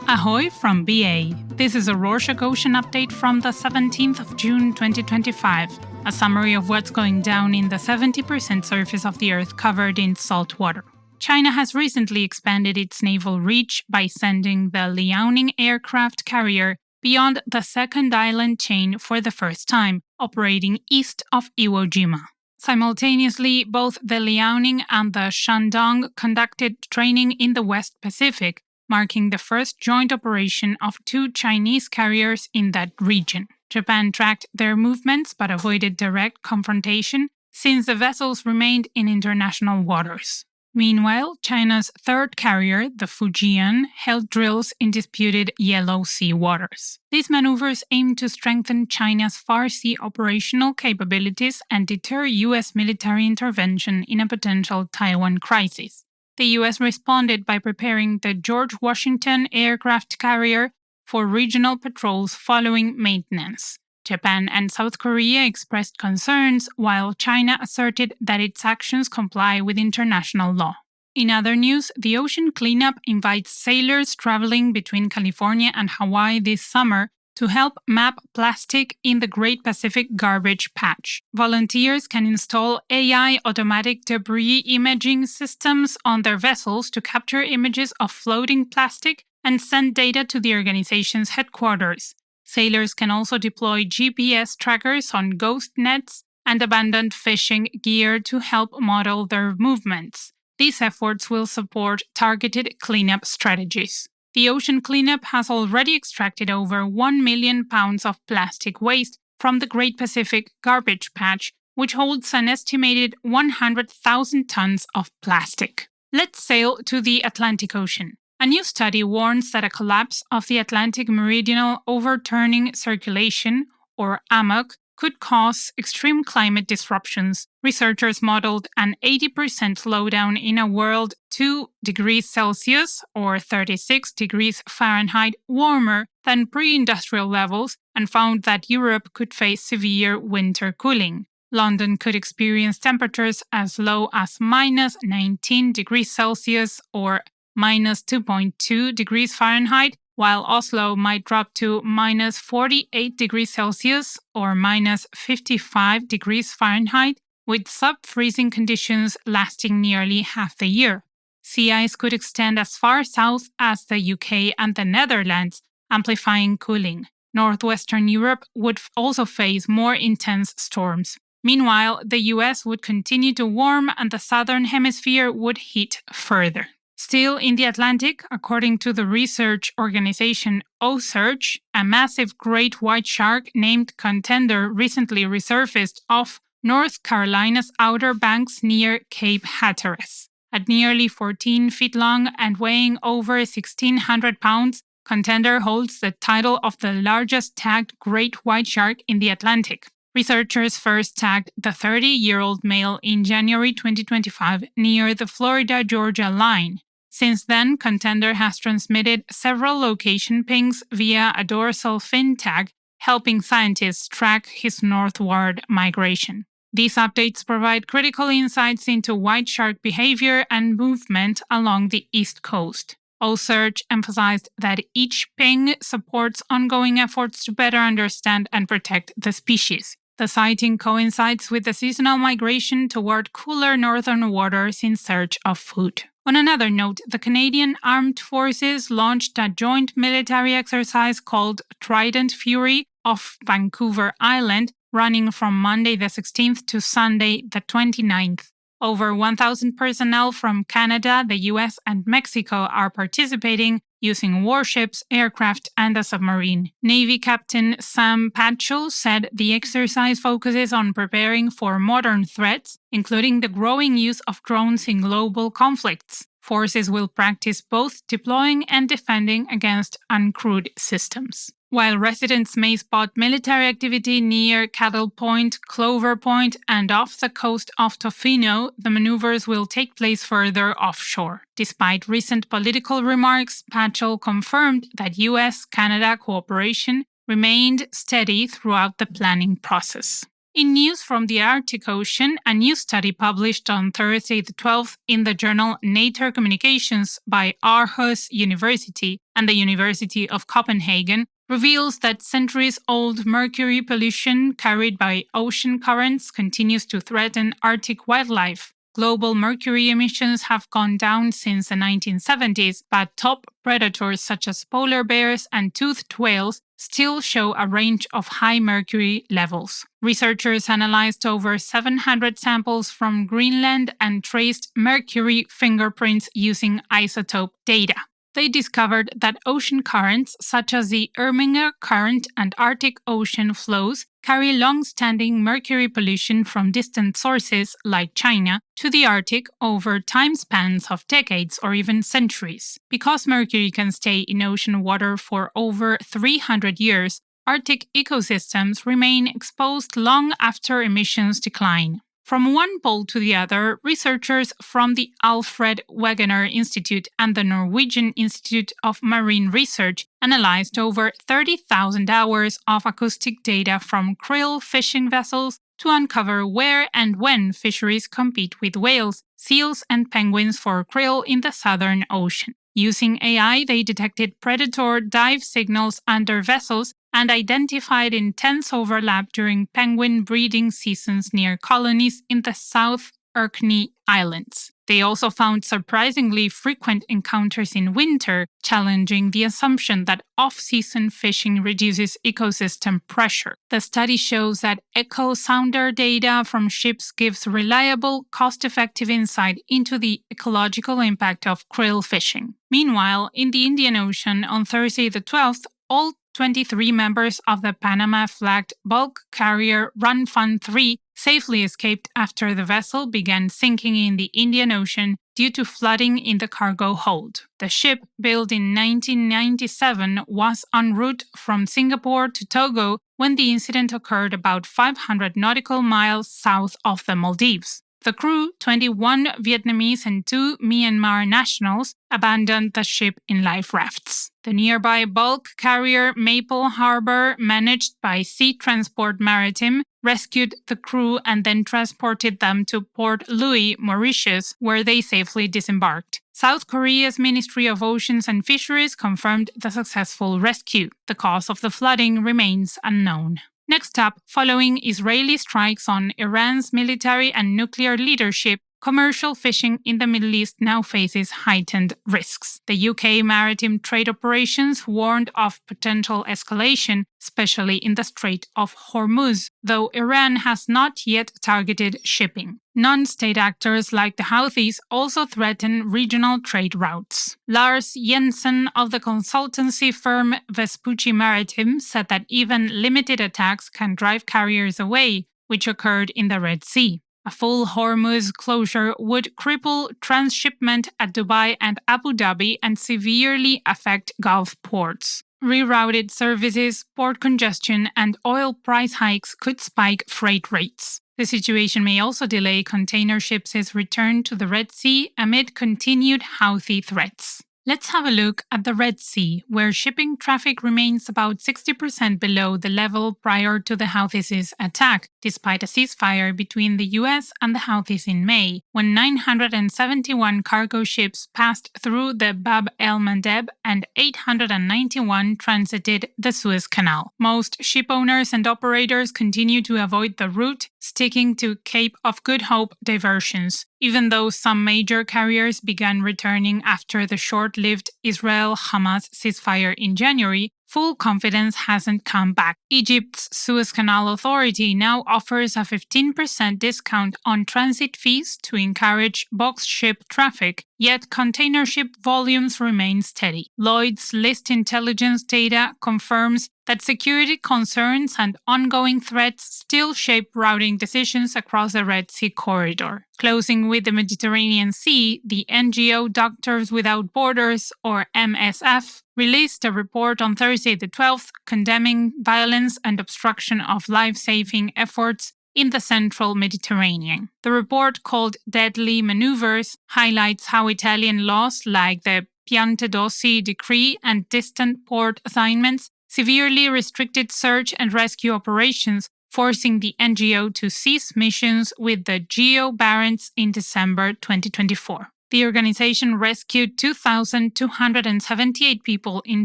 Ahoy from BA. This is a Rorschach Ocean update from the 17th of June 2025, a summary of what's going down in the 70% surface of the Earth covered in salt water. China has recently expanded its naval reach by sending the Liaoning aircraft carrier beyond the second island chain for the first time, operating east of Iwo Jima. Simultaneously, both the Liaoning and the Shandong conducted training in the West Pacific, marking the first joint operation of two Chinese carriers in that region. Japan tracked their movements but avoided direct confrontation since the vessels remained in international waters. Meanwhile, China's third carrier, the Fujian, held drills in disputed Yellow Sea waters. These maneuvers aim to strengthen China's Far Sea operational capabilities and deter U.S. military intervention in a potential Taiwan crisis. The U.S. responded by preparing the George Washington aircraft carrier for regional patrols following maintenance. Japan and South Korea expressed concerns, while China asserted that its actions comply with international law. In other news, the ocean cleanup invites sailors traveling between California and Hawaii this summer to help map plastic in the Great Pacific Garbage Patch. Volunteers can install AI automatic debris imaging systems on their vessels to capture images of floating plastic and send data to the organization's headquarters. Sailors can also deploy GPS trackers on ghost nets and abandoned fishing gear to help model their movements. These efforts will support targeted cleanup strategies. The ocean cleanup has already extracted over 1 million pounds of plastic waste from the Great Pacific Garbage Patch, which holds an estimated 100,000 tons of plastic. Let's sail to the Atlantic Ocean. A new study warns that a collapse of the Atlantic Meridional Overturning circulation, or AMOC, could cause extreme climate disruptions. Researchers modeled an 80% slowdown in a world 2 degrees Celsius or 36 degrees Fahrenheit warmer than pre-industrial levels and found that Europe could face severe winter cooling. London could experience temperatures as low as minus 19 degrees Celsius or minus 2.2 degrees Fahrenheit, while Oslo might drop to minus 48 degrees Celsius or minus 55 degrees Fahrenheit, with sub-freezing conditions lasting nearly half the year. Sea ice could extend as far south as the UK and the Netherlands, amplifying cooling. Northwestern Europe would also face more intense storms. Meanwhile, the US would continue to warm and the southern hemisphere would heat further. Still in the Atlantic, according to the research organization OSearch, a massive great white shark named Contender recently resurfaced off North Carolina's Outer Banks near Cape Hatteras. At nearly 14 feet long and weighing over 1,600 pounds, Contender holds the title of the largest tagged great white shark in the Atlantic. Researchers first tagged the 30-year-old male in January 2025 near the Florida-Georgia line. Since then, Contender has transmitted several location pings via a dorsal fin tag, helping scientists track his northward migration. These updates provide critical insights into white shark behavior and movement along the East Coast. OSearch emphasized that each ping supports ongoing efforts to better understand and protect the species. The sighting coincides with the seasonal migration toward cooler northern waters in search of food. On another note, the Canadian Armed Forces launched a joint military exercise called Trident Fury off Vancouver Island, running from Monday the 16th to Sunday the 29th. Over 1,000 personnel from Canada, the US, and Mexico are participating using warships, aircraft, and a submarine. Navy Captain Sam Patchell said the exercise focuses on preparing for modern threats, including the growing use of drones in global conflicts. Forces will practice both deploying and defending against uncrewed systems. While residents may spot military activity near Cattle Point, Clover Point, and off the coast of Tofino, the maneuvers will take place further offshore. Despite recent political remarks, Patchell confirmed that US-Canada cooperation remained steady throughout the planning process. In news from the Arctic Ocean, a new study published on Thursday the 12th in the journal Nature Communications by Aarhus University and the University of Copenhagen reveals that centuries-old mercury pollution carried by ocean currents continues to threaten Arctic wildlife. Global mercury emissions have gone down since the 1970s, but top predators such as polar bears and toothed whales still show a range of high mercury levels. Researchers analyzed over 700 samples from Greenland and traced mercury fingerprints using isotope data. They discovered that ocean currents, such as the Erminger Current and Arctic Ocean flows, carry long-standing mercury pollution from distant sources, like China, to the Arctic over time spans of decades or even centuries. Because mercury can stay in ocean water for over 300 years, Arctic ecosystems remain exposed long after emissions decline. From one pole to the other, researchers from the Alfred Wegener Institute and the Norwegian Institute of Marine Research analyzed over 30,000 hours of acoustic data from krill fishing vessels to uncover where and when fisheries compete with whales, seals, and penguins for krill in the Southern Ocean. Using AI, they detected predator dive signals under vessels and identified intense overlap during penguin breeding seasons near colonies in the South Orkney Islands. They also found surprisingly frequent encounters in winter, challenging the assumption that off-season fishing reduces ecosystem pressure. The study shows that echo sounder data from ships gives reliable, cost-effective insight into the ecological impact of krill fishing. Meanwhile, in the Indian Ocean on Thursday the 12th, all 23 members of the Panama-flagged bulk carrier Ranfan 3 safely escaped after the vessel began sinking in the Indian Ocean due to flooding in the cargo hold. The ship, built in 1997, was en route from Singapore to Togo when the incident occurred about 500 nautical miles south of the Maldives. The crew, 21 Vietnamese and 2 Myanmar nationals, abandoned the ship in life rafts. The nearby bulk carrier Maple Harbor, managed by Sea Transport Maritime, rescued the crew and then transported them to Port Louis, Mauritius, where they safely disembarked. South Korea's Ministry of Oceans and Fisheries confirmed the successful rescue. The cause of the flooding remains unknown. Next up, following Israeli strikes on Iran's military and nuclear leadership, commercial fishing in the Middle East now faces heightened risks. The UK maritime trade operations warned of potential escalation, especially in the Strait of Hormuz, though Iran has not yet targeted shipping. Non-state actors like the Houthis also threaten regional trade routes. Lars Jensen of the consultancy firm Vespucci Maritime said that even limited attacks can drive carriers away, which occurred in the Red Sea. A full Hormuz closure would cripple transshipment at Dubai and Abu Dhabi and severely affect Gulf ports. Rerouted services, port congestion, and oil price hikes could spike freight rates. The situation may also delay container ships' return to the Red Sea amid continued Houthi threats. Let's have a look at the Red Sea, where shipping traffic remains about 60% below the level prior to the Houthis' attack, despite a ceasefire between the US and the Houthis in May, when 971 cargo ships passed through the Bab el-Mandeb and 891 transited the Suez Canal. Most ship owners and operators continue to avoid the route, sticking to Cape of Good Hope diversions, even though some major carriers began returning after the short-lived Israel-Hamas ceasefire in January. Full confidence hasn't come back. Egypt's Suez Canal Authority now offers a 15% discount on transit fees to encourage box ship traffic, yet container ship volumes remain steady. Lloyd's List intelligence data confirms that security concerns and ongoing threats still shape routing decisions across the Red Sea corridor. Closing with the Mediterranean Sea, the NGO Doctors Without Borders, or MSF, released a report on Thursday the 12th condemning violence and obstruction of life-saving efforts in the central Mediterranean. The report, called Deadly Maneuvers, highlights how Italian laws like the Piantedosi Decree and distant port assignments severely restricted search and rescue operations, forcing the NGO to cease missions with the Geo Barents in December 2024. The organization rescued 2,278 people in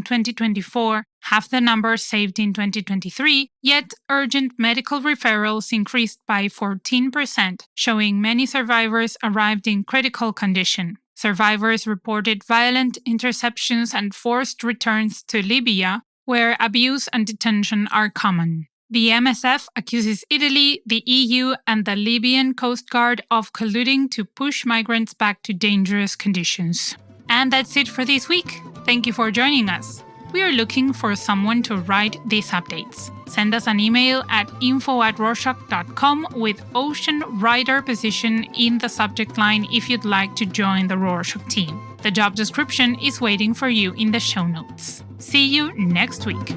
2024, half the number saved in 2023, yet urgent medical referrals increased by 14%, showing many survivors arrived in critical condition. Survivors reported violent interceptions and forced returns to Libya, where abuse and detention are common. The MSF accuses Italy, the EU, and the Libyan Coast Guard of colluding to push migrants back to dangerous conditions. And that's it for this week. Thank you for joining us. We are looking for someone to write these updates. Send us an email at info@rorschach.com with Ocean Writer position in the subject line if you'd like to join the Rorschach team. The job description is waiting for you in the show notes. See you next week.